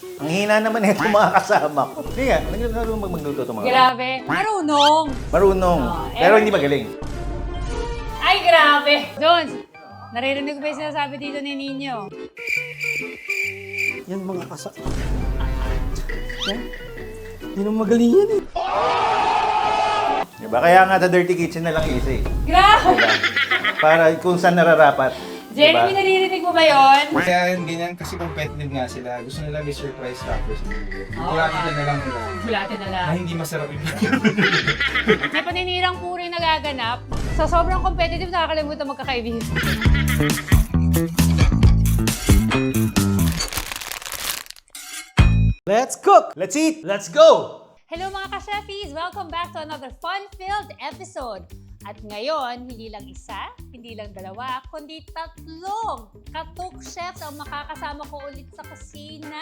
Ang hina naman ito mga kasama ko. Hindi nga, marunong magluto ito mga. Grabe. Marunong. Marunong, pero hindi magaling. Ay, grabe. Jones, naririnig ko ba yung sinasabi dito ni Nino? Yan mga kasama. Yan. Hindi naman magaling yan eh. Diba? Kaya nga sa Dirty Kitchen na lang easy. Grabe. Diba? Para kung saan nararapat. Jeremy, naririnig mo ba yun? Kaya yun, ganyan kasi competitive nga sila. Gusto nila may surprise factors. Bulati na lang nila. Bulate na lang. Na hindi masarap yung May paninirang puri nagaganap. Sa sobrang competitive, nakakalimutan magkakaibigan. Let's cook! Let's eat! Let's go! Hello mga ka-chefis! Welcome back to another fun-filled episode. At ngayon, hindi lang isa, hindi lang dalawa, kundi tatlong katok chefs ang makakasama ko ulit sa kusina.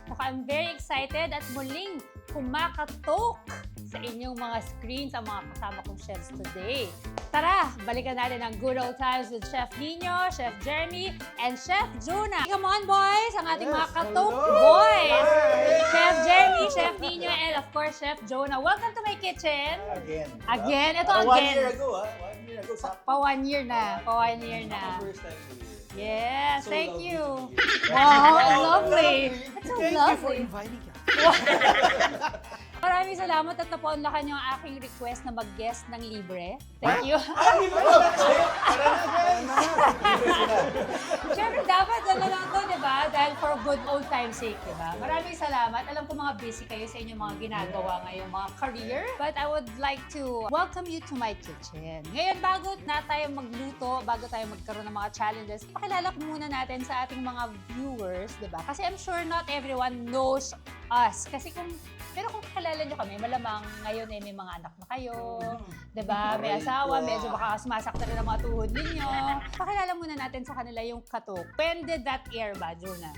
Saka I'm very excited at muling kumakatok sa inyong mga screens ang mga kasama kong chefs today. Tara, balikan natin ang good old times with Chef Nino, Chef Jeremy, and Chef Jonah. Come on boys, ang ating mga katok boys! Chef Jeremy, Chef Nino, and of course Chef Jonah. Welcome to my kitchen! Again. Again, ito One again. year ago, ha? 1 year ago. Pa 1 year na. Pa 1 year na. First time to you. Yes, So thank lovely you. to meet you. Wow, lovely. That's so Thank you for lovely. inviting us. Maraming salamat at napaunlakan niyo ang aking request na mag-guest ng libre. Thank you. Siyempre, dapat ano lang to, di ba? Dahil for good old time's sake, di ba? Maraming salamat. Alam ko mga busy kayo sa inyong mga ginagawa ngayong mga career. But I would like to welcome you to my kitchen. Ngayon, bago na tayo magluto, bago tayo magkaroon ng mga challenges, pakilala ko muna natin sa ating mga viewers, di ba? Kasi I'm sure not everyone knows us. Kasi pero kung kakilala nyo kami, malamang ngayon may mga anak na kayo, di ba? May asawa, medyo baka sumasakta rin ang mga tuhod ninyo. Pakilala muna natin sa kanila yung katok. When did that air ba, Jonah?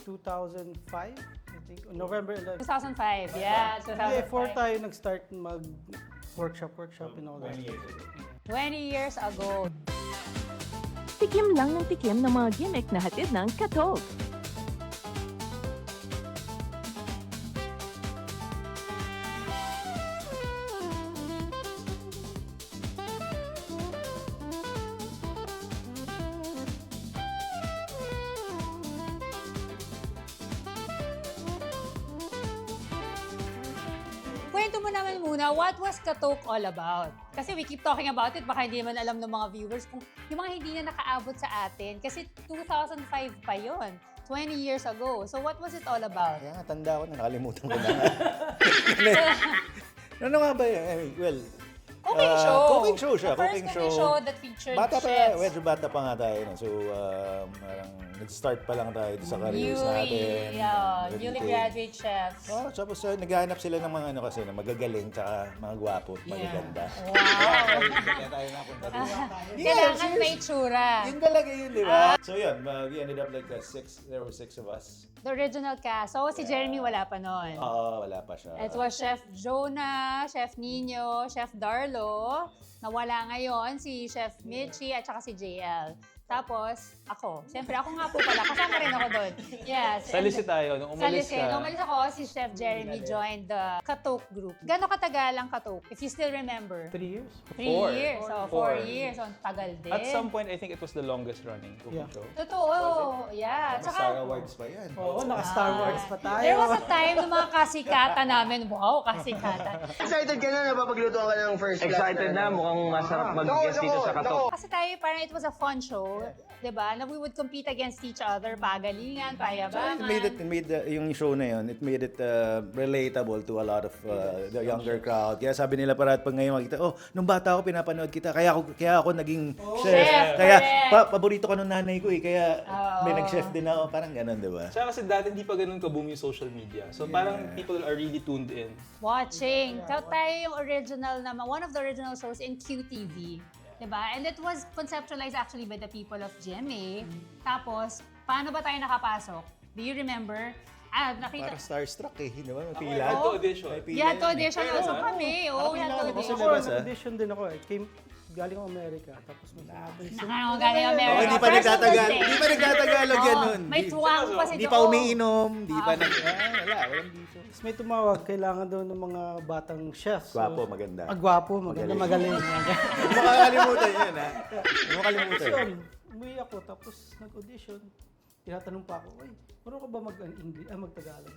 2005, I think. November 11. 2005, yeah. 2005. Before tayo nag-start mag-workshop and all that. 20 years ago. Tikim lang ng tikim ng mga gimmick na hatid ng katok. Kwento mo naman muna, what was Katok all about? Kasi we keep talking about it, baka hindi naman alam ng mga viewers kung yung mga hindi na nakaabot sa atin. Kasi 2005 pa yon, 20 years ago. So what was it all about? Kaya nga, tanda ko na, nakalimutan ko na. Ano nga ba yun? I mean, well, Cooking show. Cooking show siya. The first Cooking cooking show that featured bata pa, chefs. medyo bata pa nga tayo. No? So, parang nag-start pa lang tayo sa careers natin. Newly graduate chefs. Oh, tapos naghahanap sila ng mga ano kasi na magagaling tsaka mga gwapo at magaganda. Wow! Kaya tayo napunta dito. Kailangan may itsura. Yun talaga yun, di ba? So yun, we ended up like there were 6 of us. The original cast. So si Jeremy wala pa noon. Oo, wala pa siya. It was Chef Jonah, Chef Nino, Chef Darlo. Nawala ngayon si Chef Mitchie at saka si JL. Tapos, ako. Siyempre, ako nga po pala. Kasama rin ako doon. Yes. Salisi tayo. Nung umalis Salisi. ka, Nung umalis ako, si Chef Jeremy joined the Katok group. Gano'ng katagal ang Katok? If you still remember. 3 years? 3 4. years. So, 4 years. So, ang tagal din. at some point, I think it was the longest running cooking Yeah. show. Totoo. Yeah. Star Tsaka, Awards pa yan. Oo, naka-Star Wars pa tayo. there was a time ng mga kasikatan namin. Wow, kasikatan. Excited ka na, napapaglutuan ka ng first class. Excited na, mukhang masarap mag-guest dito sa Katok. Kasi tayo, parang it was a fun show. Diba? Na we would compete against each other. Pagalingan, payabangan. Yung show na yun, it made it relatable to a lot of the younger crowd. Kaya sabi nila parang pag ngayon makita, oh, nung bata ako pinapanood kita, kaya ako naging chef. Chef, Kaya correct. paborito ka nung nanay ko eh, kaya may nag-chef din ako. Parang ganun, di ba? Tsaka kasi dati hindi pa ganun ka-boom yung social media. So parang people are really tuned in. Watching. So, tayo yung original naman, one of the original shows in QTV. Diba? And it was conceptualized actually by the people of GMA. Tapos, paano ba tayo nakapasok? Do you remember? Nakita. Parang starstruck eh, di ba? May I pila. had to audition. May pila You had to yun eh. audition also kami. Oh, we had to Parang audition. Sa labas, Nag-audition din ako. It came galing ako Amerika, tapos mag-audition. Nakakagaling America. Oh, hindi pa First nagtatagal. Tuesday. Hindi pa nagtatagalog yan Oo, nun. May tuwang pa si Hindi pa umiinom, hindi pa walang biso. Tapos may tumawag, kailangan daw ng mga batang chefs. Gwapo, maganda. Gwapo, maganda, magaling. Hindi makakalimutan yun, ha? Hindi makakalimutan. Tapos yun, umuwi ako, tapos nag-audition. Tinatanong pa ako, "Uy, marunong ka ba mag-Tagalog?"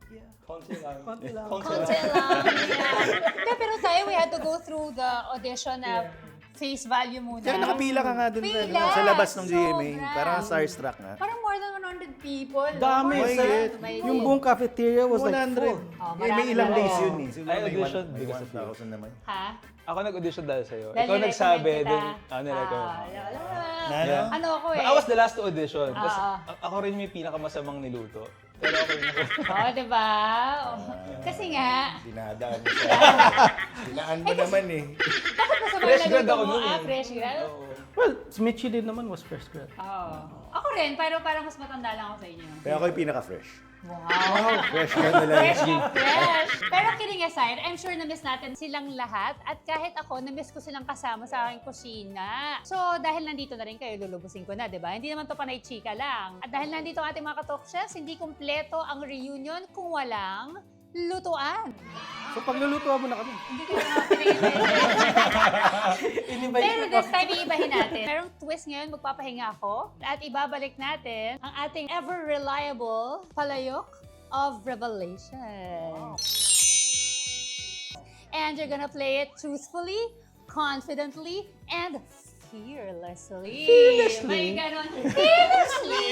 Yeah. Konti lang. Konti lang. Konti lang. Yeah. Hindi, pero tayo, we had to go through the audition na face value muna. Kaya nakapila ka nga dun Pila! sa labas ng GMA. Sobra. Parang starstruck nga. Parang more than 100 people. Dami. Oh my Sa, God. yung buong cafeteria was like 100. full. Oh, May marami ilang na days rin. yun eh. Siguro I may auditioned may because of you. 1,000 naman. Ha? Ako nag-audition dahil sa'yo. Dahil Ikaw nagsabi, nirecommend then kita. nirecommend. Alam mo na. Ano? Ano ako eh. But I was the last to audition. Tapos Ah. ako rin may pinakamasamang niluto. Pero ako rin ako. Oh, diba? Kasi nga, Dinadaan mo sa... Dinaan mo naman eh. bakit masama Fresh na grad luto ako mo? nun eh. Fresh grad? Oo. Well, si Mitchie din naman was first grad. Oo. Ako rin, pero parang mas matanda lang ako sa inyo. Kaya ako yung pinaka-fresh. Wow! Fresh ka nila. Fresh na fresh! Pero kidding aside, I'm sure na-miss natin silang lahat at kahit ako, na-miss ko silang kasama sa aking kusina. So, dahil nandito na rin kayo, lulubusin ko na, di ba? Hindi naman to panay chika lang. At dahil nandito ang ating mga katalk chefs, hindi kumpleto ang reunion kung walang lutuan. So paglulutuan mo na kami. Hindi ko na In-invite Pero mo this time, iibahin natin. Merong twist ngayon, magpapahinga ako. At ibabalik natin ang ating ever-reliable palayok of revelation. And you're gonna play it truthfully, confidently, and fearlessly. May ganon. Fearlessly!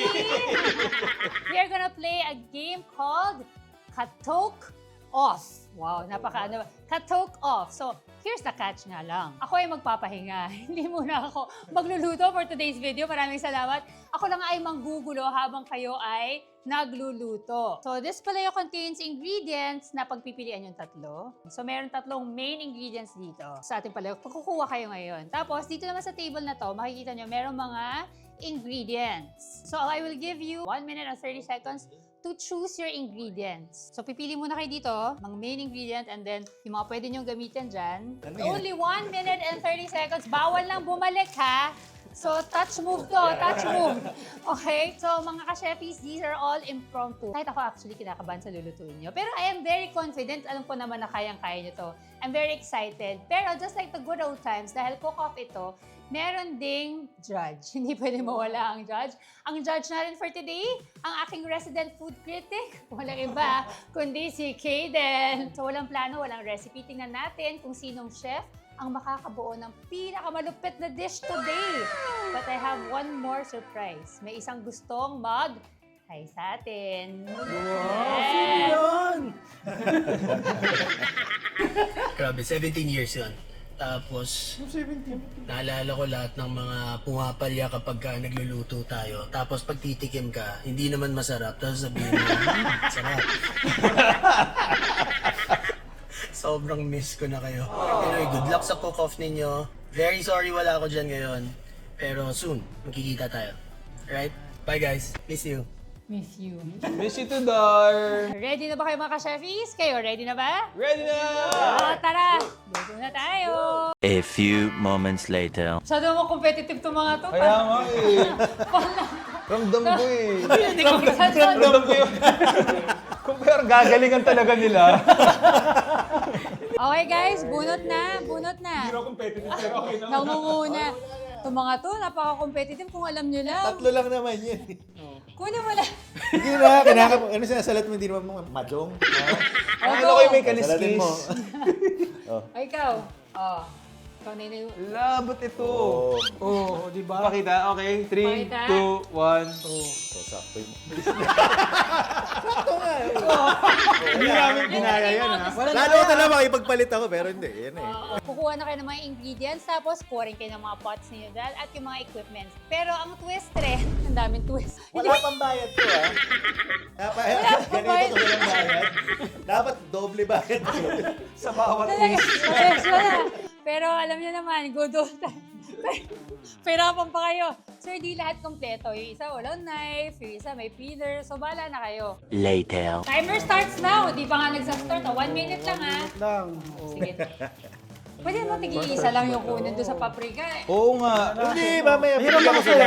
We are gonna play a game called Katok Off. Wow, napaka-ano. Katok Off. So, here's the catch nga lang. Ako ay magpapahinga. Hindi muna ako magluluto for today's video. Maraming salamat. Ako lang ay manggugulo habang kayo ay nagluluto. So, this palayo contains ingredients na pagpipilian yung tatlo. So, meron tatlong main ingredients dito sa ating palayo. Pagkukuha kayo ngayon. Tapos, dito naman sa table na to, makikita nyo, meron mga ingredients. So, I will give you 1 minute and 30 seconds to choose your ingredients. So, pipili muna kayo dito, mga main ingredient, and then yung mga pwede nyong gamitin dyan. Only 1 minute and 30 seconds. Bawal lang bumalik, ha? So, touch move to. Touch move. Okay? So, mga ka-chefis, these are all impromptu. Kahit ako actually kinakabahan sa lulutuin nyo. Pero I am very confident. Alam ko naman na kayang-kaya nyo to. I'm very excited. Pero just like the good old times, dahil cook-off ito, meron ding judge. Hindi pwede mawala ang judge. Ang judge natin for today, ang aking resident food critic, walang iba, kundi si Kaden. So walang plano, walang recipe. Tingnan natin kung sinong chef ang makakabuo ng pinakamalupit na dish today. But I have one more surprise. May isang gustong mag-hi sa atin. Yes. Yun! Grabe, 17 years yun. Tapos, naalala ko lahat ng mga pumapalya kapag nagluluto tayo. Tapos pag titikim ka, hindi naman masarap. Tapos sabihin mo, sarap. Sobrang miss ko na kayo. Anyway, good luck sa cook-off ninyo. Very sorry wala ako dyan ngayon. Pero soon, magkikita tayo. Alright? Bye guys. Miss you. Miss you. Miss you too, Dar! Ready na ba kayo mga ka-chefis? Kayo, ready na ba? Ready na! Tara! Luto na tayo! A few moments later. Masyado mo competitive to mga to. Kaya nga eh. Ramdam ko eh. Ramdam ko yun. Kung pero gagalingan talaga nila. Okay guys, bunot na. Bunot na. Pero competitive pero okay naman. Nangunguna. Itong mga to, napaka-competitive kung alam nyo lang. Tatlo lang naman yun. Kunin mo lang. Hindi na, kinakap. Ano sinasalat mo? Hindi naman mga madjong. Ano kayo may Salatin kaliskis? mo. O ikaw. Oh. Ikaw na yun. Labot ito. Oo. Oo, di ba? Pakita, okay? 3, Pakita. 2, 1. So, sakto yun. Hindi namin ginaya yan ha. Lalo ko talaga makipagpalit ako, pero hindi. Yan eh. Kukuha na kayo ng mga ingredients, tapos kuha rin kayo ng mga pots ninyo dyan at yung mga equipments. Pero ang twist rin, ang daming twist. Wala pang bayad to, ha? Ganito to, walang bayad. Dapat doble bayad to. Sa bawat Talaga, pasensya na. Pero alam niyo naman, good old time. Pahirapan pa kayo. Sir, di lahat kompleto. Yung isa walang knife, yung isa may peeler. So, bahala na kayo. Later. Timer starts now. Di pa nga nagsa-start. 1 minute lang, ha? Lang. Oo. Sige. Pwede naman tig-iisa lang yung kunin doon sa paprika eh. Oo nga. Hindi, mamaya. Mahirap bigyan ko ako sila.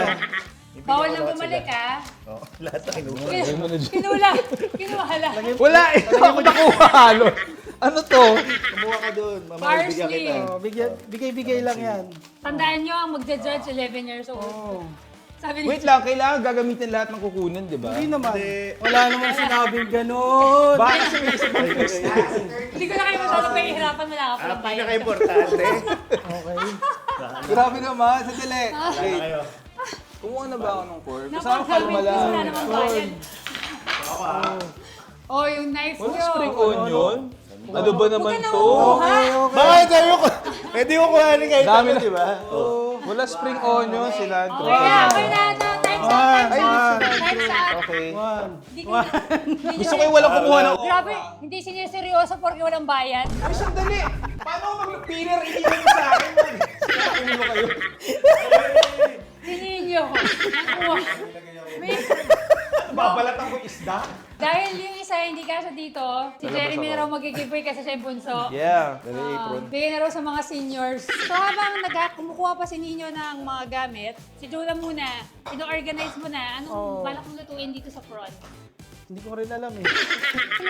Bawal nang bumalik ha. Oh, lahat na kinuha. Kinuha. Kinuha lang. Wala eh. Ako nakuha halos. Ano to? Kumuha ka doon. Mamaya bigyan Parsley. kita. Oh, bigay-bigay lang yan. Tandaan nyo ang magja-judge 11 years old. Oh. Sabi ni Wait lang, kailangan gagamitin lahat ng kukunin, di ba? Hindi naman. Hindi. Wala namang sinabing ganun. Bakit sumisip ang Hindi ko na kayo masyadong pahihirapan, wala ka palang bayad. Pinaka-importante. Okay. Grabe naman, sandali. Sana Wait, kayo. kumuha na ba ako ng corn? Basta Naku, ako kalma wala lang. namang bayad. Oh, yung knife Wala nyo. spring onion? Ano ba naman Huwag ka to? nangunguha. Bakit sabi mo ko? Pwede ko kuhanin kahit Dami ano, na. di ba? Wala spring onion, cilantro. Okay na, okay na. No, time's up, time's up. Time's up. Okay. One. Hindi ko na- hindi Gusto nyo- ko yung walang kumuha ng Grabe, hindi siniseryoso porque walang bayad. Ay, sandali! Paano ako mag-pinner? Hindi mo sa akin man. Sinakunin mo kayo. Hinihin nyo. Nakuha. May- Babalatan ko isda. Dahil yung isa hindi kasya dito, si Jeremy na raw mag-giveaway kasi siya yung bunso. Yeah. Bigyan na raw sa mga seniors. So habang kumukuha pa si Nino ng mga gamit, si Jonah muna, ino-organize mo na, anong balak mong lutuin dito sa front? Hindi ko rin alam eh.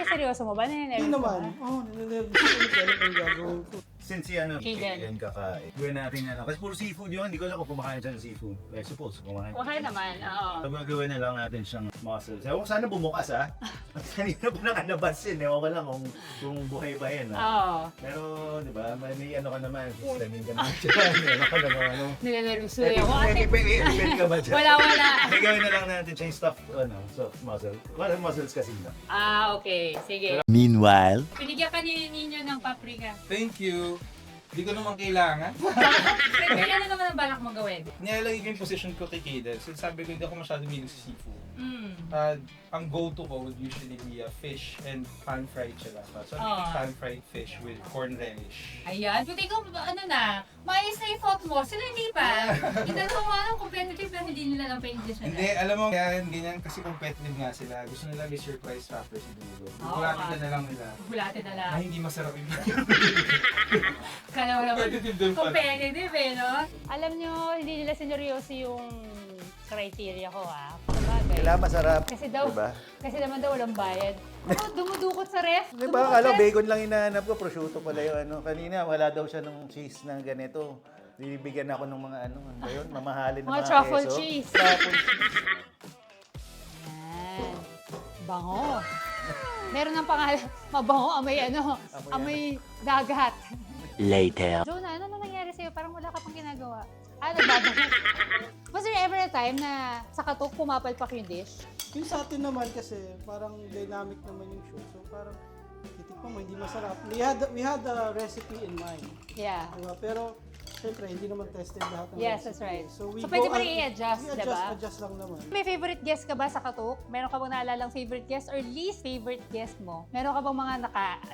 Seryoso mo ba? Hindi Nininervous naman. ka ba? Oh, ninenervous ko ulit alam ang gagawin ko. Since yan, Kailan? yan kakain. Gawin natin yan. Kasi puro seafood yun. Hindi ko alam kung kumakain siya ng seafood. I suppose, kumakain. Okay naman, oo. So, gagawin na lang natin siyang mussels. Ewan ko sana bumukas ha. Kanina pa nakalabas yun. Ewan ko lang kung buhay ba yan ha. Oo. Pero, di ba, may ano ka naman. Slamin ka naman dyan. Ano ka naman, ano. Ninenervous tuloy ako. Ate, Pwede ka ba dyan? wala. May gawin na lang natin siya yung stuffed, soft mussel. Walang mussels kasi na. Okay. Sige. Meanwhile, Pinigyan ka ni Nino ng paprika. Thank you. Hindi ko naman kailangan. Kaya na naman ang balak mong gawin? Nilalagay ko yung position ko kay Kaden. So sabi ko hindi ako masyado milig sa seafood. Ang go-to ko would usually be fish and pan-fried siya dapat. So I'm making pan-fried fish with corn relish. Ayan. Buti ko, ano na, maayos na yung thought mo. Sila hindi pa. Itanong mo ng competitive pero hindi nila lang pa-English na. Hindi, alam mo, kaya ganyan kasi competitive nga sila. Gusto nila may surprise factor sa dulo. Bulatin na lang nila. Bulatin na lang. Na hindi masarap yung Kala mo naman. competitive dun pala. Competitive eh, no? Alam nyo, hindi nila sineryoso yung criteria ko Sabagay. Kailangan masarap. Kasi daw, Diba? kasi naman daw walang bayad. Dumudukot sa ref. Di ba? Akala bacon lang hinahanap ko. Prosciutto pala yung ano. Kanina, wala daw siya ng cheese na ganito. Bibigyan ako ng mga ano ba yun? Mamahalin na Mga mga truffle keso. cheese. Truffle cheese. Yan. Bango. Meron ng pangalan, mabango, amoy dagat. later. Jonah, ano na nangyari sa'yo? Parang wala ka pang ginagawa. Nagbabango. Was there ever a time na sa katok pumapalpak yung dish? Yung sa atin naman kasi parang dynamic naman yung show. So parang titikman mo, hindi masarap. We had a recipe in mind. Yeah. Diba? Pero syempre, hindi naman tested lahat ng Yes, recipe. that's right. So, So, pwede mo rin i-adjust, i-adjust, diba? adjust lang naman. May favorite guest ka ba sa katok? Meron ka bang naalalang favorite guest or least favorite guest mo? Meron ka bang mga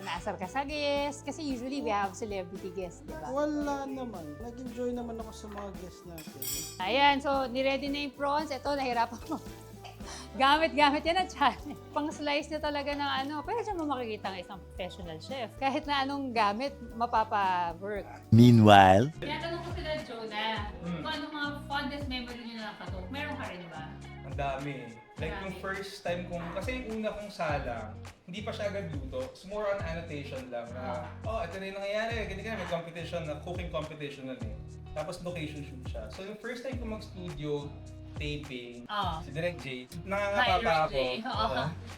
naasar ka sa guest? Kasi usually we have celebrity guests, di ba? Wala naman. Nag-enjoy naman ako sa mga guests natin. Ayan, so niready na yung prawns. Ito, nahirapan mo. Gamit-gamit yan at challenge. Pang-slice niya talaga ng pero dyan mo makikita ang isang professional chef. Kahit na anong gamit, mapapa-work. Meanwhile, Tinatanong ko sila, Jonah, kung anong mga fondest memory niyo na katok. Meron ka rin ba? Ang dami. Like yung first time kong, kasi yung una kong salang, hindi pa siya agad luto. It's more on annotation lang na, ito na yung nangyayari. Ganyan may competition na, cooking competition na Tapos location shoot siya. So yung first time ko mag-studio, taping, si Direk J, nangangapa pa ako.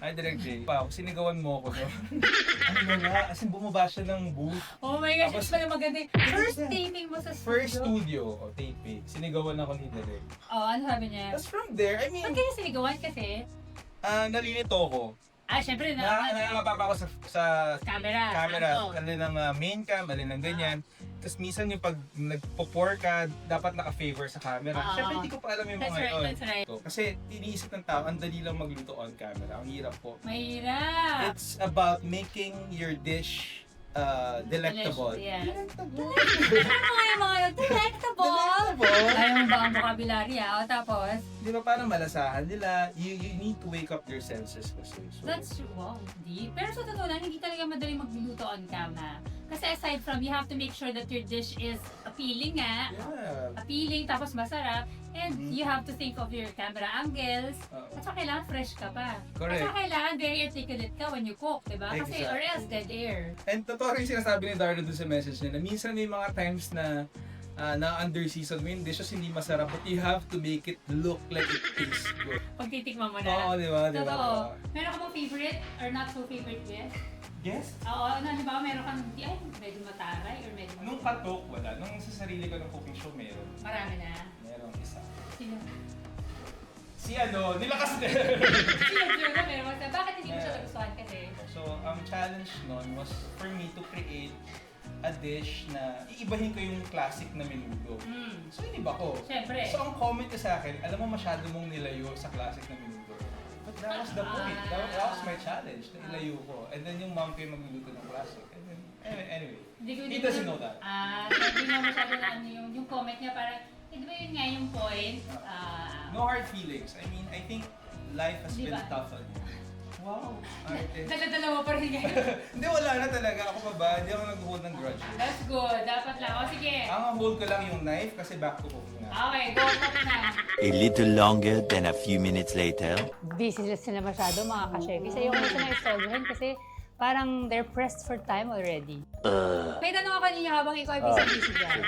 Hi Direk J. Sinigawan mo ako. Ano nga, as in bumaba siya ng booth. Oh my gosh, it's pala maganda. First taping mo sa studio? First studio, taping. Sinigawan ako ni Direk. Ano sabi niya? Tapos from there, I mean, Ba't kaya sinigawan kasi? nalilito ko. Syempre Nangangapa pa ako sa camera. alin ng main cam, alin ng ganyan. Tapos minsan yung pag nagpo-pour ka, dapat naka-favor sa camera. Siyempre hindi ko pa alam yung mga yun. That's right. Kasi iniisip ng tao, ang dali lang magluto on camera. Ang hirap po. Mahirap. It's about making your dish delectable. Yes. Ano nga yung mga delectable? Ayaw mo ba ang vocabulary, O tapos? Di ba parang malasahan nila, you need to wake up your senses kasi. So, That's true. Wow, hindi. Pero sa totoo lang, hindi talaga madaling magluluto on cam, ha? Kasi aside from, you have to make sure that your dish is appealing nga. yeah. Appealing, tapos masarap. And you have to think of your camera angles. At saka kailangan fresh ka pa. Correct. At saka kailangan very articulate ka when you cook, di ba? Kasi, or Exactly. else dead air. And totoo rin sinasabi ni Darla dun sa message niya na minsan may mga times na na-under season mo yung dishes hindi masarap but you have to make it look like it tastes good. Pag titikman mo na. Oo, di ba? Di ba? Totoo. Meron ka bang favorite or not so favorite guest? Yes? Oo, halimbawa meron kang, ay, medyo mataray or medyo Nung katok, wala. Nung sa sarili ko ng cooking show, meron. marami na. Merong isa. Sino? Si nilakas din. Sino na meron ka? Bakit hindi mo siya nagustuhan kasi? So, ang challenge nun was for me to create a dish na iibahin ko yung classic na menudo. So, iniba ko. Siyempre. So, ang comment ko sa akin, alam mo masyado mong nilayo sa classic na menudo. But that was the point. That was my challenge, na ilayo ko. And then yung mom ko yung magluluto ng classic. And then, anyway, he doesn't know that. Hindi mo masyado na ano yung comment niya parang, di ba yun nga yung point? No hard feelings. I mean, I think life has Di been ba? tough on you. Wow. Arte. Dala-dala mo pa rin ngayon. Hindi, wala na talaga. Ako pa ba? Hindi ako nag-hold ng grudges. That's good. Dapat lang. O sige. Ang hold ko lang yung knife kasi back to cooking na. Okay, go cook na. A little longer than a few minutes later. Busy sila masyado mga ka-chefy. Sa iyo ko na sila istorbohin kasi parang they're pressed for time already. May tanong ako ninyo habang ikaw ay busy dyan.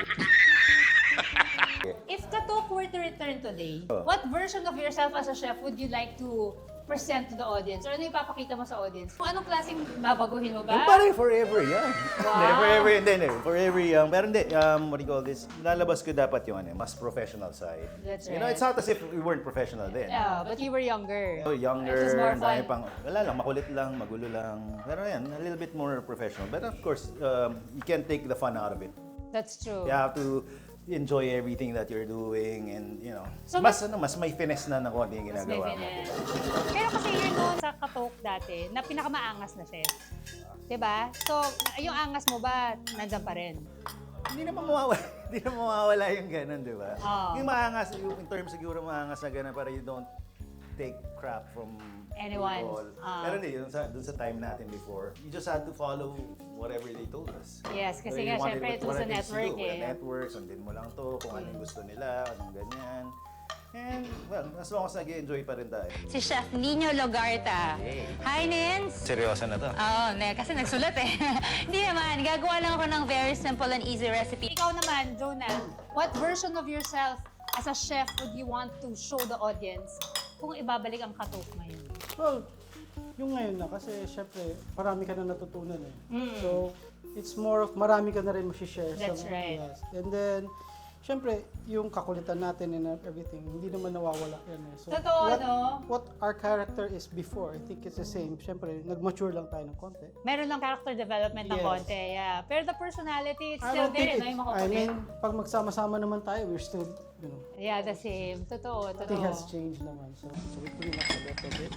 If Katok were to return today, what version of yourself as a chef would you like to present to the audience? Or ano ipapakita mo sa audience? Kung anong klaseng babaguhin mo ba? Yung parang forever young. Wow. Hindi, forever, hindi. Forever young. Pero hindi, what do you call this? Lalabas ko dapat yung mas professional side. That's You know, right. it's not as if we weren't professional then. Yeah, but you were younger. So, It was younger, more dahil fun. pang, wala lang, makulit lang, magulo lang. Pero yan, a little bit more professional. But of course, you can't take the fun out of it. That's true. You have to enjoy everything that you're doing and, you know, So, mas may finesse na ng konti yung Mas may ginagawa mo. finesse. Pero kasi yun noon sa Katok dati, na pinakamaangas na chef. Diba? So, yung angas mo ba, nandyan pa rin? Hindi naman mawawala, hindi naman mawawala yung ganun, di ba? Oo. Yung maangas, yung in terms siguro maangas na ganun para you don't take crap from Anyone. people. Pero hindi, dun sa time natin before, you just had to follow whatever they told us. Yes, kasi you nga, wanted syempre, ito what sa it is to network do. eh. Network, sundin mo lang to, kung ano yung gusto nila, anong ganyan. And, well, as long as nag-enjoy pa rin tayo. Si Chef Nino Logarta. Hi, Nins! Seryoso na to. Oo, kasi nagsulat eh. Hindi naman, gagawa lang ako ng very simple and easy recipe. Ikaw naman, Jonah, what version of yourself as a chef would you want to show the audience kung ibabalik ang Katok ngayon? Well, yung ngayon na kasi syempre marami ka na natutunan eh. So, it's more of marami ka na rin ma-share. That's right. Yes. And then, syempre, yung kakulitan natin and everything, hindi naman nawawala yan eh. So, Totoo, no? what our character is before, I think it's the same. Syempre, nag-mature lang tayo ng konti. Meron lang character development ng Yes. konti, yeah. Pero the personality, it's I still don't think there, no? Yung I makukulit. mean, pag magsama-sama naman tayo, we're still, you know, Yeah, the same. Totoo, nothing has totoo. changed naman. So we clean up a little bit.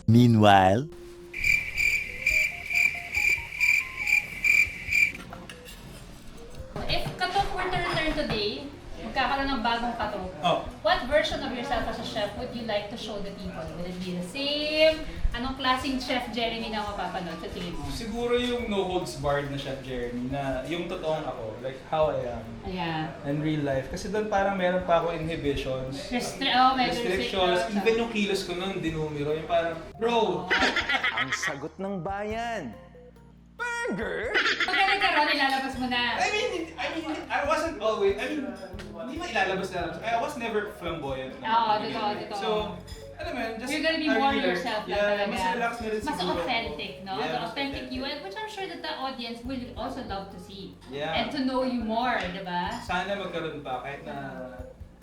Meanwhile, If Katok were to return today, magkakaroon ng bagong Katok, what version of yourself as a chef would you like to show the people? Will it be the same? Anong klaseng Chef Jeremy na mapapanood sa tingin mo? Siguro yung no holds barred na Chef Jeremy na yung totoong ako, like how I am Yeah. in real life. Kasi doon parang meron pa ako inhibitions. Medyo Restrictions. restrict Even yung kilos ko noon, dinumiro. Yung parang, bro, ang sagot ng bayan. Burger? Pag nagkaroon, ilalabas mo na. I wasn't always, hindi mo ilalabas. I was never flamboyant. Oo, totoo. So, alam mo yun, just You're gonna be a more regular- yourself lang yeah, talaga. mas relax na rin Mas siguro. authentic, no? Yeah, The mas authentic you, and which I'm sure that the audience will also love to see. Yeah. And to know you more, di ba? Sana magkaroon pa kahit na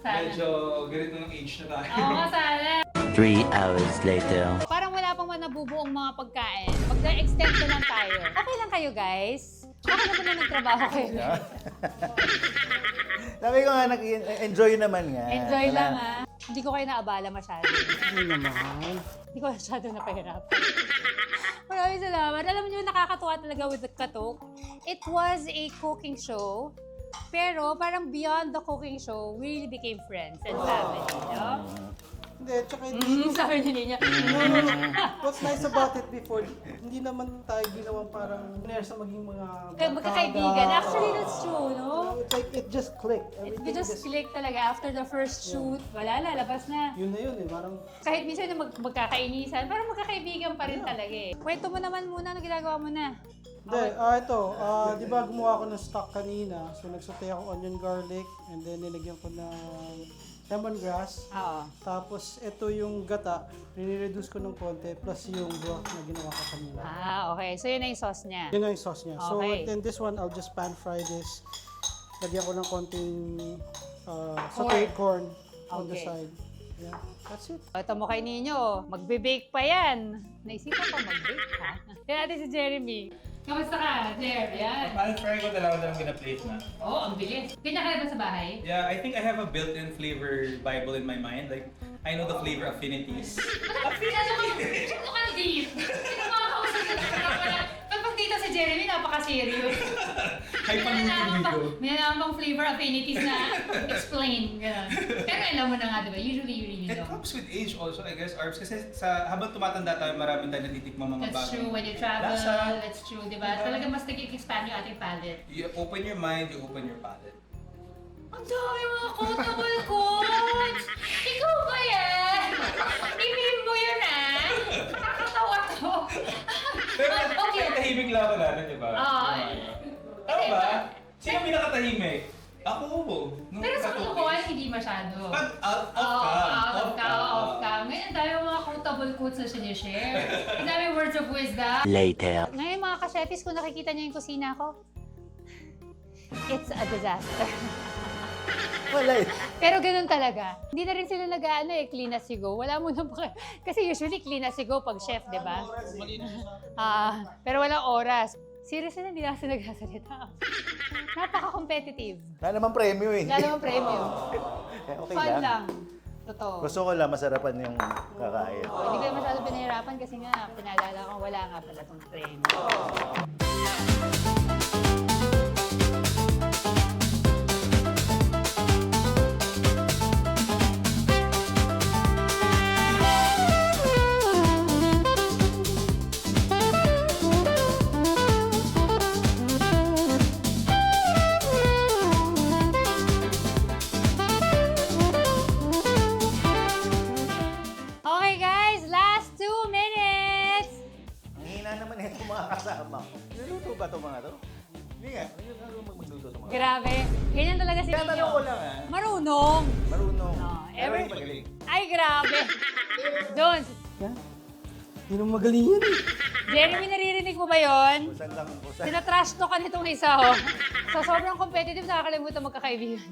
Sana. medyo ganito ng age na tayo. Oo, sana. 3 hours later. Parang wala pang nabubuong mga pagkain. Mag-extend na lang tayo. Okay lang kayo, guys? Baka naman na nagtrabaho kayo. Sabi ko nga, enjoy naman nga. Enjoy Wala. lang, ha? Hindi ko kayo naabala masyado. Hindi naman. Hindi ko masyado napahirap. Maraming salamat. Alam niyo, nakakatuwa talaga with the Katok. It was a cooking show, pero parang beyond the cooking show, we really became friends and family, no? Hindi, tsaka hindi. Sabi niya. No. What's nice about it before, hindi naman tayo ginawang parang sa maging mga Magkakaibigan. Actually, that's true, no? It's like, it just clicked. We Everything just clicked talaga after the first shoot. Wala, lalabas na. Yun na yun eh, parang Kahit minsan na magkakainisan, parang magkakaibigan pa rin talaga eh. Kwento mo naman muna, ano ginagawa mo na? Hindi, di ba gumawa ako ng stock kanina, so nagsaute ako onion garlic, and then nilagyan ko ng lemongrass. Oo. Tapos ito yung gata, rini-reduce ko ng konti, plus yung broth na ginawa ko kanina. Okay. So yun na yung sauce niya. Yun na yung sauce niya. So Okay. then this one, I'll just pan fry this. Lagyan ko ng konting sauteed corn on the Okay. side. Yeah, that's it. Ito mo kay Ninyo, magbe-bake pa yan. Naisipan ko mag-bake ha? Yan natin si Jeremy. Kamusta ka, Jer? Yan. Pan-fry ko dalawa lang gina-plate na. Oo, ang bilis. Pinakalaban sa bahay? Yeah, I think I have a built-in flavor Bible in my mind. Like, I know the flavor affinities. Ano ka deep? Sino makakausap na Pag dito si Jeremy, napaka-serious. Hay pang-YouTube ko. May nalaman pang flavor affinities na explain. Ganun. Pero alam mo na nga, diba? Usually you really It don't. comes with age also, I guess, Arbs. Kasi habang tumatanda tayo, maraming tayo natitikmang mga That's bagay. true. When you travel, Lasa. that's true, diba? Talaga mas nag-expand yung ating palate. You open your mind, you open your palate. Ang dami mga quotable quotes! Ikaw ba yan? I-meme mo yun ah! Nakakatawa to. Pero Okay. tahimik lang ako natin, di ba? Oo. Tama ba? Sino pinakatahimik? Ako. Nung Pero sa katukin. totoo, hindi masyado. Pag out of Oo, cam. off cam. Ngayon, ang dami mga quotable quotes na sinishare. Ang dami words of wisdom. Later. Ngayon mga ka-chefis, kung nakikita niyo yung kusina ko, it's a disaster. Wala eh. Pero ganun talaga. Hindi na rin sila nag-ano clean as you go. Wala mo na kasi usually clean as you go pag chef, di ba? Pero walang oras. Seriously, hindi na kasi nagsasalita. Napaka-competitive. Wala namang premyo eh. Wala namang premyo. Okay Fun lang. lang. Totoo. Gusto ko lang masarapan yung kakain. Hindi ko masyado pinahirapan kasi nga, pinaalala ko wala nga pala itong premyo. Okay guys, last 2 minutes! Ang hina naman ito mga kasama ko. Niluto ba ito mga to? Hindi nga. Ano magluto ito mga to? Grabe. Ganyan talaga si Tatanong Ninyo. ko lang ah. Marunong. Marunong. Ever? Pero magaling. Ay, grabe. Jones, Hindi naman magaling yan eh. Jeremy, naririnig mo ba yon? Kusan lang. Kusan. Sinatrash talk ka nitong isa, oh. So, sobrang competitive, nakakalimutan magkakaibigan.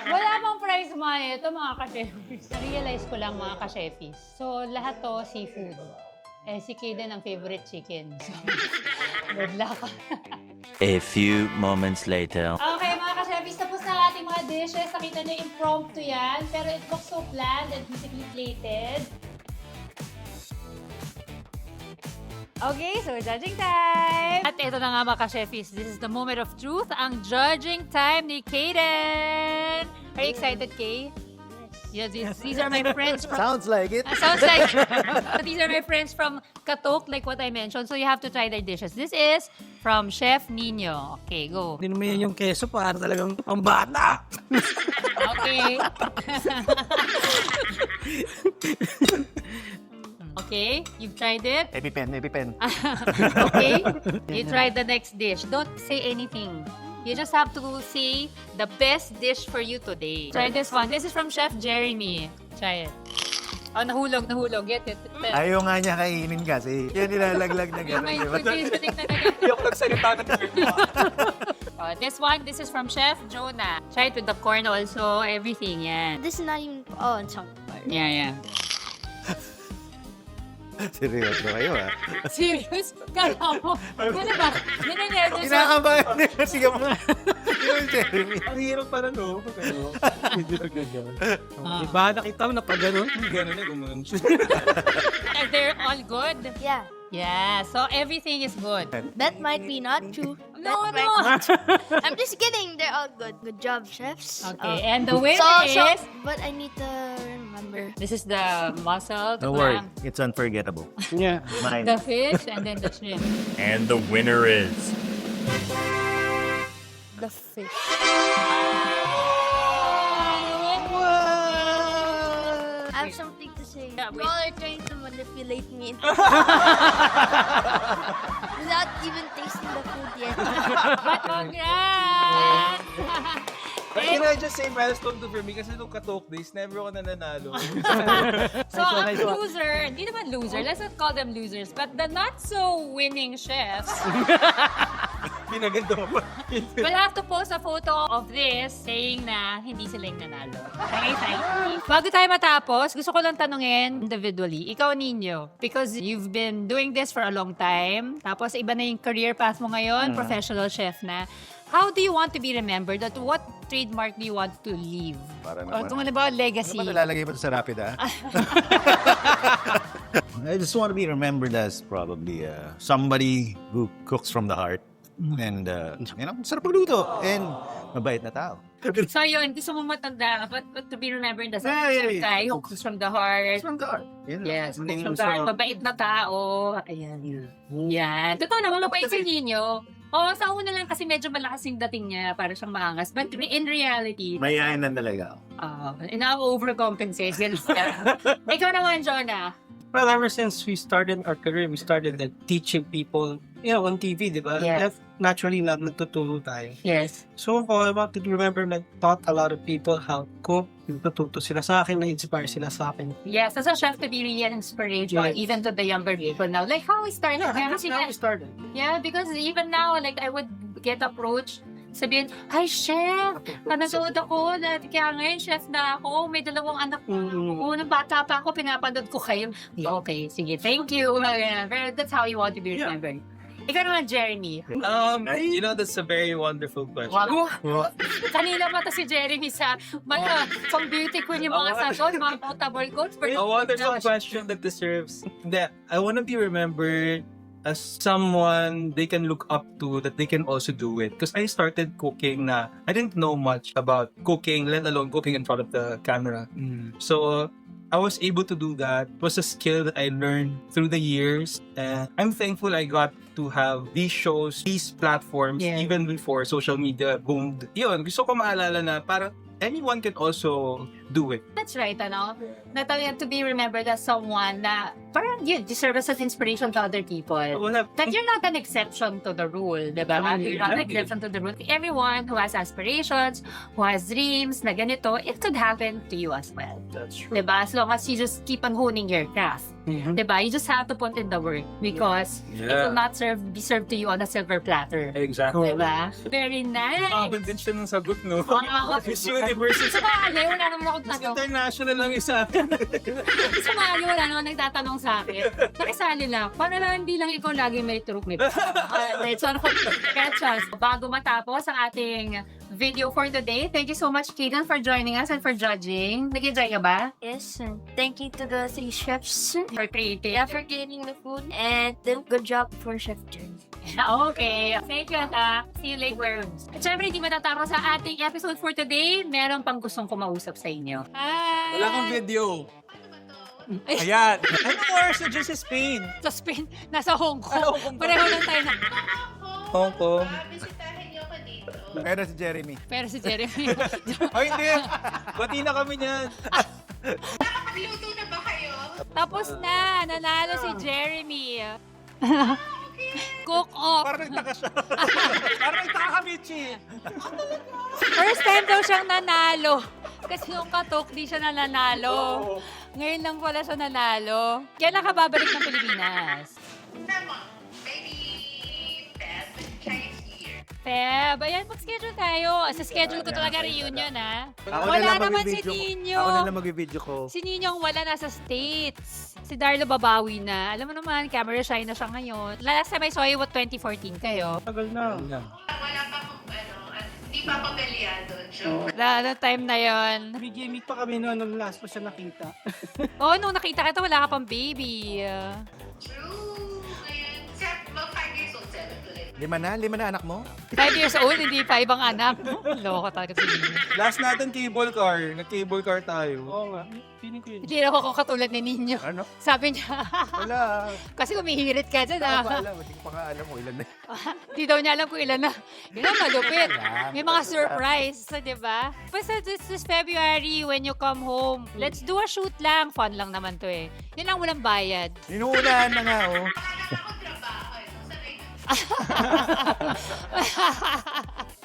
Wala pang prize money ito, mga ka-chefis. Na-realize ko lang, mga ka-chefis. So, lahat to seafood. Eh, si Kaden ang favorite chicken. So, good luck. A few moments later. Okay, mga ka-chefis, tapos na ang ating mga dishes. Nakita niyo, impromptu yan. Pero it looks so planned and beautifully plated. Okay, so judging time! At ito na nga mga ka-chefis, this is the moment of truth, ang judging time ni Kaden! Are you excited, Kay? Yes, these are my friends from... Sounds like it. Sounds like... These are my friends from Katok, like what I mentioned, so you have to try their dishes. This is from Chef Nino. Okay, go. Hindi naman yung keso, para talagang pambata. Okay. Okay, you've tried it? EpiPen, EpiPen. Okay, you tried the next dish. Don't say anything. You just have to say the best dish for you today. Try this one. This is from Chef Jeremy. Try it. Oh, nahulog. Get it. Ayaw nga niya kainin kasi. Yan nilalaglag na gano'n. May Diba? conditioning na nag- Hindi ako nagsalita ng This is from Chef Jonah. Try it with the corn also, everything, yan. This is not even... Oh, chunk. Yeah. Seryoso kayo ah. Serious? Kala mo? Ano ba? Ninenervous ako. Kinakabahan niya. Sige mo. Yung Jeremy. Ang hirap pala, no? Hindi na ganyan. Iba nakita mo na pag gano'n. Gano'n na gumanon. They're all good? Yeah. Yeah, so everything is good. That might be not true. No, That might no. not true. I'm just kidding. They're all good. Good job, chefs. Okay, and the winner So, is... but I need to remember. This is the mussel, the Don't worry, clam, it's unforgettable. Yeah. Mine. the fish, and then the shrimp. And the winner is... The fish. I have something to say. Yeah, You wait. all are trying to manipulate me without even tasting the food yet. But congrats! But can I just say milestone to for me kasi nung Katok days, never ako nananalo. So, ang loser, hindi naman loser, let's not call them losers, but the not-so-winning chefs Pinaganda mo pa. will have to post a photo of this saying na hindi sila yung nanalo. Okay, thank you. Bago tayo matapos, gusto ko lang tanungin individually, ikaw Nino, because you've been doing this for a long time, tapos iba na yung career path mo ngayon, professional chef na. How do you want to be remembered? At what trademark do you want to leave? Para O naman. kung ano ba, legacy? Ano ba nalalagay mo ito sa Rapid, ah? I just want to be remembered as probably somebody who cooks from the heart. And, sarap magluto. And mabait na tao. So yun, gusto mo matanda, but to be remembered as a Yeah. guy who cooks from the heart. From the heart. Yes, cooks from the heart. Mabait na tao. Ayan. Yan. Totoo naman, mabait si Nino. Oo, sa una lang kasi medyo malakas yung dating niya para siyang maangas. But in reality, Mayayain na talaga ako. ina-overcompensate. Ikaw naman, Jonah. Well, ever since we started our career, we started teaching people, on TV, di ba? Yes. Naturally, natututo tayo. Yes. So, I want to remember na taught a lot of people how to cook. Natututo sila sa akin, na-inspire sila sa akin. Yes, as a chef to be really an inspiration, Yes. even to the younger people now. Like how we started. Kaya kasi That's how we started. yeah, because even now, like I would get approached, sabihin, hi, chef! Nanonood ako, kaya ngayon, chef na ako, may 2 anak ko. Nung bata pa ako, pinapanood ko kayo. Okay, sige, thank you. Pero that's how you want to be remembered. Ikaw naman, Jeremy. That's a very wonderful question. Kanina pa to si Jeremy sa pang beauty queen yung mga sagot, mga potable quotes. A wonderful question that deserves that I want to be remembered as someone they can look up to, that they can also do it. Because I started cooking na I didn't know much about cooking, let alone cooking in front of the camera. So I was able to do that. It was a skill that I learned through the years. And I'm thankful I got to have these shows, these platforms, even before social media boomed. Yun, gusto ko maalala na parang anyone can also do it. That's right, ano? Na talaga to be remembered as someone na parang you deserve as an inspiration to other people. That you're not an exception to the rule, di ba? You're not an exception to the rule. Everyone who has aspirations, who has dreams na ganito, it could happen to you as well. That's true. Di ba? As long as you just keep on honing your craft. Di ba? You just have to put in the work because it will not be served to you on a silver platter. Exactly. Di ba? Very nice. Din siya ng sagot, no? Miss Universe. Universe. Sa bagay, wala naman akong Miss tanong. International lang isa. Sa bagay, wala naman nagtatanong sa akin. Nakisali lang. Paano lang hindi lang ikaw lagi may turok nito? So, catch bago matapos ang ating video for today, thank you so much, Kaden, for joining us and for judging. Nag-enjoy ka ba? Yes, and thank you to the 3 chefs. For creating. Yeah, for getting the food. And then, good job for Chef Jeremy. Okay. Thank you, Ata. See you later. At syempre, hindi matatapos sa ating episode for today. Meron pang gustong kumausap sa inyo. Hi! Wala kang video. Ayan. Ano more? So just Spain. Sa Spain, nasa Hong Kong. Pareho lang tayo na. Hong Kong. Pero si Jeremy. Pero si Jeremy. Oh, hindi. Bati na kami niyan. Nakapagluto na ba kayo? Tapos na. Nanalo si Jeremy. Cook off. Parang nagtaka siya. Parang nagtaka kami, Chi. First time daw siyang nanalo. Kasi nung Katok, di siya nanalo. Ngayon lang pala siya nanalo. Kailan ka babalik ng Pilipinas? Feb, ayan, mag-schedule tayo. Sa schedule ko talaga reunion, ha? Wala naman si Nino. Ako na lang mag-video ko. Si Nino wala, nasa States. Si Darlo babawi na. Alam mo naman, camera shy na siya ngayon. Last time I saw you, 2014 kayo? Tagal na. Wala pa kung hindi pa pamilyado. Lalo time na yon. May gimmick pa kami noon nung last ko siya nakita. Oh, nung nakita kita, wala ka pang baby. True. 5 na anak mo? 5 years old, hindi pa ibang anak. Loko talaga si Nino. Last natin cable car. Nag-cable car tayo. Oo nga. Feeling ko yun. Hindi na ako katulad ni Nino. Ano? Sabi niya, Wala. kasi umihirit ka dyan. Hindi ko pa alam. Hindi ko pa nga alam kung ilan na. Hindi daw niya alam kung ilan na. Yun ang malupit. May mga surprise, di ba? Basta this February, when you come home, let's do a shoot lang. Fun lang naman to eh. Yun lang walang bayad. Inuunahan na nga, oh.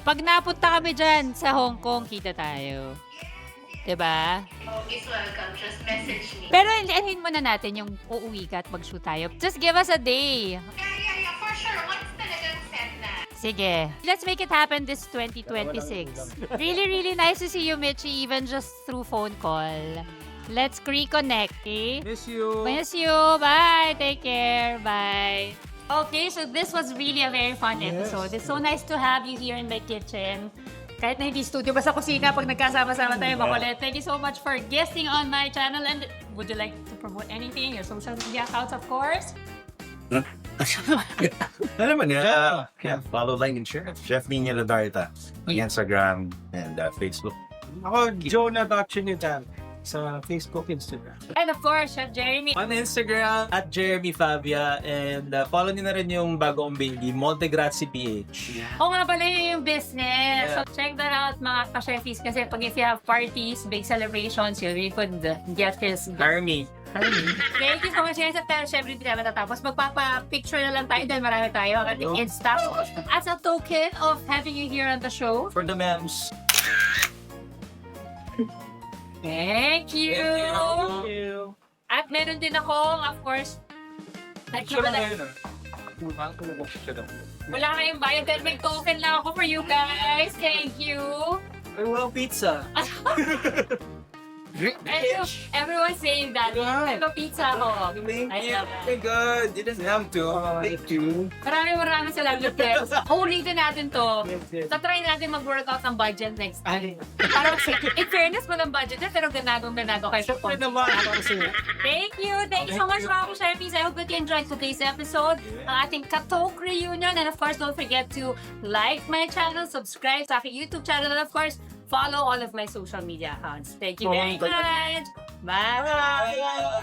Pag napunta kami dyan sa Hong Kong, kita tayo. Diba? Always welcome. Just message me. Pero anuhin muna natin yung uuwi ka at mag-shoot tayo. Just give us a day. Yeah. For sure. Once talagang set na. Sige. Let's make it happen this 2026. Really, really nice to see you, Mitchie, even just through phone call. Let's reconnect, okay? Miss you. Miss you. Bye. Take care. Bye. Okay, so this was really a very fun episode. It's so nice to have you here in my kitchen. Kahit na hindi studio, basta kusina pag nagkasama-sama tayo, makulit. Thank you so much for guesting on my channel. And would you like to promote anything? Your social media accounts, of course? Alam mo niya, follow, like, and share. Chef Nina Ladarta. Instagram and Facebook. Ako, Jonah Trinidad sa Facebook, Instagram. And of course, Chef Jeremy. On Instagram, at Jeremy Fabia. And follow niyo na rin yung bagong baby, Montegrazi PH. Oo nga pala yung business. Yeah. So check that out mga ka-chefis kasi pag if you have parties, big celebrations, you could get his Army. Thank you so much, guys. Pero syempre, hindi naman tatapos. Magpapa-picture na lang tayo dahil marami tayo at Insta. As a token of having you here on the show. For the mems. Thank you! Thank you. At meron din akong, of course, Picture na ngayon, wala kayong bayad dahil may token lang ako for you guys. Thank you! I want pizza. Everyone's saying that. Nagpa-pizza ako. I love Oh my God, you didn't have to. Thank you. Maraming salamat, Tex. Ulitin natin to. Try natin mag-workout ng budget next time. Parang, in fairness mo ng budget na, pero ganagong kayo sa phone. Thank you! Thank you so much mga ka-Sharpies. I hope that you enjoyed today's episode. Ang ating Katok reunion. And of course, don't forget to like my channel, subscribe sa aking YouTube channel, and of course, follow all of my social media accounts. Thank you very much! Bye!